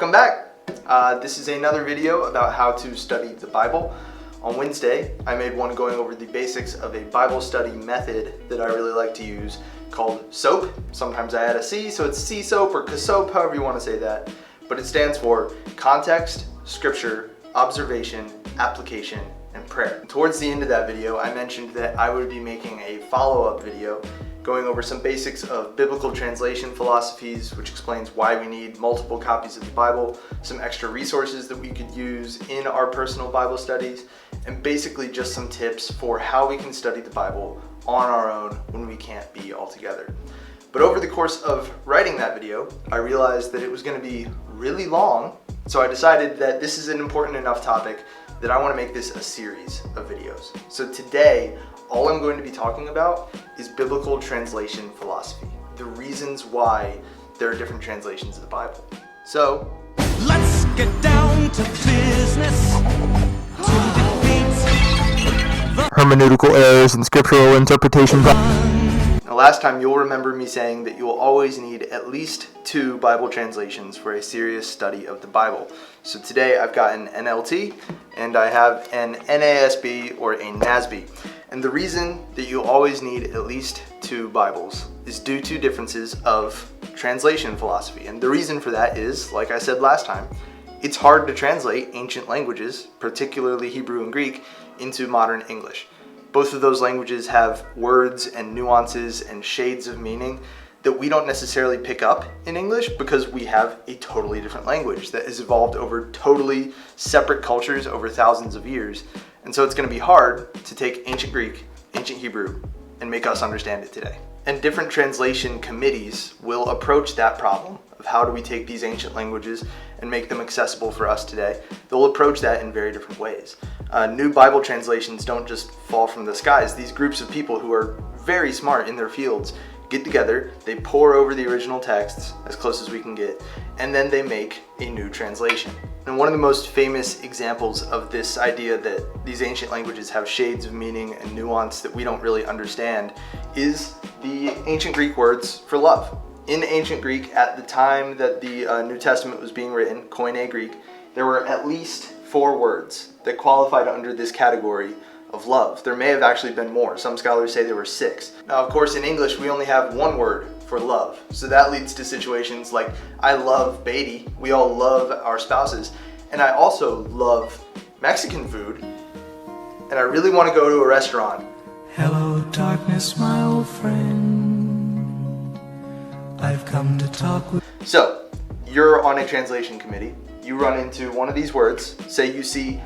Welcome back. This is another video about how to study the Bible. On Wednesday, I made one going over the basics of a Bible study method that I really like to use called SOAP. Sometimes I add a C, so it's C-SOAP or CSOAP, however you want to say that. But it stands for Context, Scripture, Observation, Application, and Prayer. And towards the end of that video, I mentioned that I would be making a follow-up video going over some basics of biblical translation philosophies, which explains why we need multiple copies of the Bible, some extra resources that we could use in our personal Bible studies, and basically just some tips for how we can study the Bible on our own when we can't be all together. But over the course of writing that video, I realized that it was going to be really long, so I decided that this is an important enough topic that I want to make this a series of videos. So today, all I'm going to be talking about is biblical translation philosophy, the reasons why there are different translations of the Bible. So, let's get down to business to defeat hermeneutical errors and scriptural interpretation. Now, last time you'll remember me saying that you will always need at least 2 Bible translations for a serious study of the Bible. So today I've got an NLT and I have an NASB or a NASB. And the reason that you always need at least 2 Bibles is due to differences of translation philosophy. And the reason for that is, like I said last time, it's hard to translate ancient languages, particularly Hebrew and Greek, into modern English. Both of those languages have words and nuances and shades of meaning that we don't necessarily pick up in English because we have a totally different language that has evolved over totally separate cultures over thousands of years. And so it's going to be hard to take ancient Greek, ancient Hebrew, and make us understand it today. And different translation committees will approach that problem of how do we take these ancient languages and make them accessible for us today. They'll approach that in very different ways. New Bible translations don't just fall from the skies. These groups of people who are very smart in their fields get together, they pore over the original texts as close as we can get, and then they make a new translation. And one of the most famous examples of this idea that these ancient languages have shades of meaning and nuance that we don't really understand is the ancient Greek words for love. In ancient Greek, at the time that the New Testament was being written, Koine Greek, there were at least 4 words that qualified under this category of love. There may have actually been more. Some scholars say there were 6. Now, of course, in English, we only have 1 word for love. So that leads to situations like, I love Beatty. We all love our spouses. And I also love Mexican food. And I really want to go to a restaurant. Hello, darkness, my old friend. I've come to talk with. So, you're on a translation committee. You run into one of these words. Say you see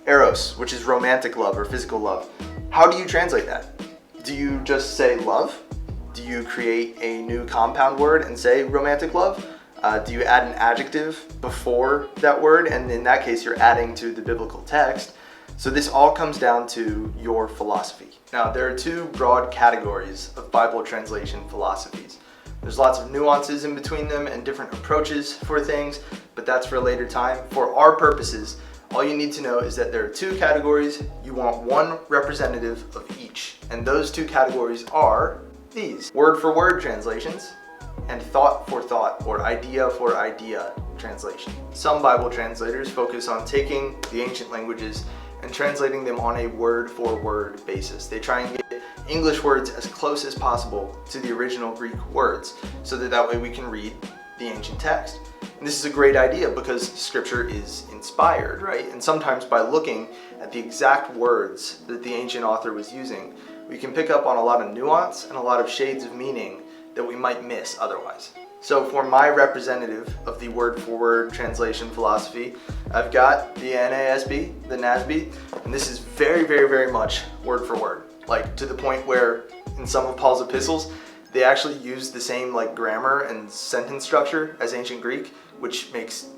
eros, which is romantic love or physical love. How do you translate that? Do you just say love? Do you create a new compound word and say romantic love? Do you add an adjective before that word? And in that case, you're adding to the biblical text. So this all comes down to your philosophy. Now, there are 2 broad categories of Bible translation philosophies. There's lots of nuances in between them and different approaches for things, but that's for a later time. For our purposes, all you need to know is that there are 2 categories. You want 1 representative of each. And those 2 categories are these: word for word translations and thought for thought or idea for idea translation. Some Bible translators focus on taking the ancient languages and translating them on a word for word basis. They try and get English words as close as possible to the original Greek words so that way we can read the ancient text. And this is a great idea because scripture is inspired, right? And sometimes by looking at the exact words that the ancient author was using, we can pick up on a lot of nuance and a lot of shades of meaning that we might miss otherwise. So for my representative of the word-for-word translation philosophy, I've got the NASB, the NASB, and this is very, very, very much word-for-word. Like to the point where in some of Paul's epistles, they actually use the same grammar and sentence structure as ancient Greek, which makes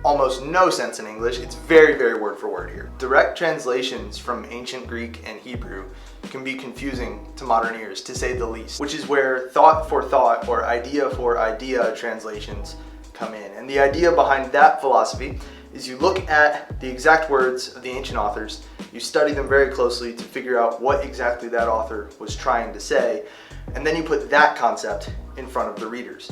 almost no sense in English. It's very, very word for word here. Direct translations from ancient Greek and Hebrew can be confusing to modern ears, to say the least, which is where thought for thought or idea for idea translations come in. And the idea behind that philosophy is you look at the exact words of the ancient authors, you study them very closely to figure out what exactly that author was trying to say, and then you put that concept in front of the readers.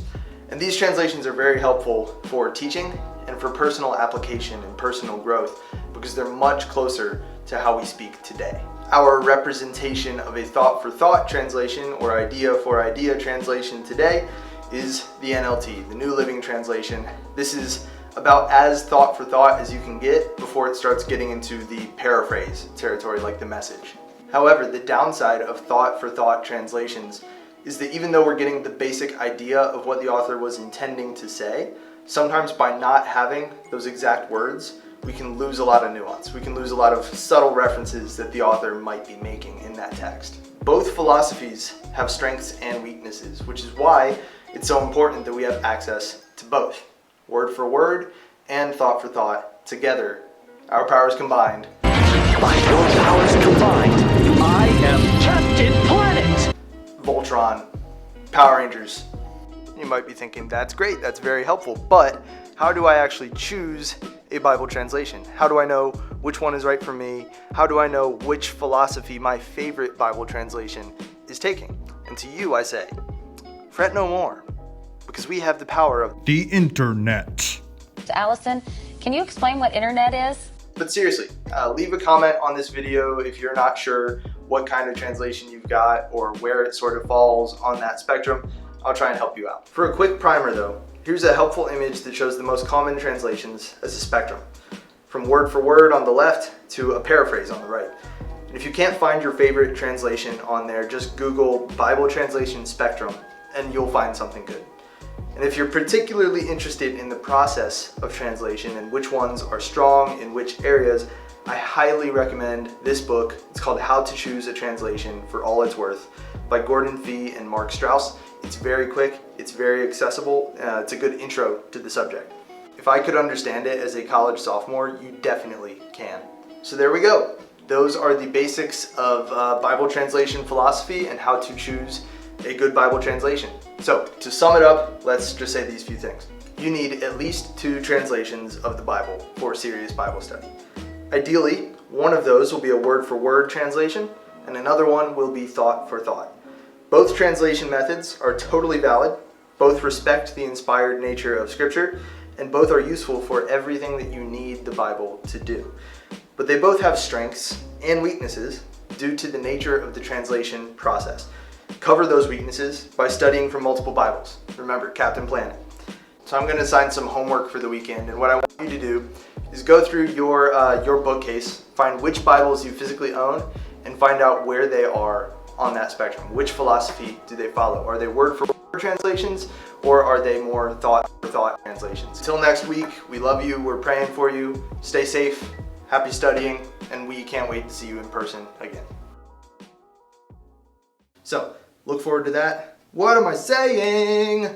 And these translations are very helpful for teaching and for personal application and personal growth because they're much closer to how we speak today. Our representation of a thought for thought translation or idea for idea translation today is the NLT, the New Living Translation. This is about as thought for thought as you can get before it starts getting into the paraphrase territory like the Message. However, the downside of thought for thought translations is that even though we're getting the basic idea of what the author was intending to say, sometimes by not having those exact words, we can lose a lot of nuance. We can lose a lot of subtle references that the author might be making in that text. Both philosophies have strengths and weaknesses, which is why it's so important that we have access to both. Word for word and thought for thought together. Our powers combined. By your powers combined, I am Captain Planet! Voltron, Power Rangers. You might be thinking, that's great, that's very helpful, but how do I actually choose a Bible translation? How do I know which one is right for me? How do I know which philosophy my favorite Bible translation is taking? And to you I say, fret no more, because we have the power of the internet. Allison, can you explain what internet is? But seriously, leave a comment on this video if you're not sure what kind of translation you've got or where it sort of falls on that spectrum. I'll try and help you out. For a quick primer though, here's a helpful image that shows the most common translations as a spectrum, from word for word on the left to a paraphrase on the right. And if you can't find your favorite translation on there, just Google Bible translation spectrum and you'll find something good. And if you're particularly interested in the process of translation and which ones are strong in which areas, I highly recommend this book. It's called How to Choose a Translation for All It's Worth by Gordon Fee and Mark Strauss. It's very quick, it's very accessible, it's a good intro to the subject. If I could understand it as a college sophomore, you definitely can. So there we go. Those are the basics of Bible translation philosophy and how to choose a good Bible translation. So to sum it up, let's just say these few things. You need at least 2 translations of the Bible for serious Bible study. Ideally, one of those will be a word for word translation and another one will be thought for thought. Both translation methods are totally valid, both respect the inspired nature of Scripture, and both are useful for everything that you need the Bible to do. But they both have strengths and weaknesses due to the nature of the translation process. Cover those weaknesses by studying from multiple Bibles. Remember, Captain Planet. So I'm going to assign some homework for the weekend, and what I want you to do is go through your bookcase, find which Bibles you physically own, and find out where they are on that spectrum. Which philosophy do they follow? Are they word for word translations, or are they more thought for thought translations? Until next week, we love you, we're praying for you, stay safe, happy studying, and we can't wait to see you in person again. So, look forward to that. What am I saying?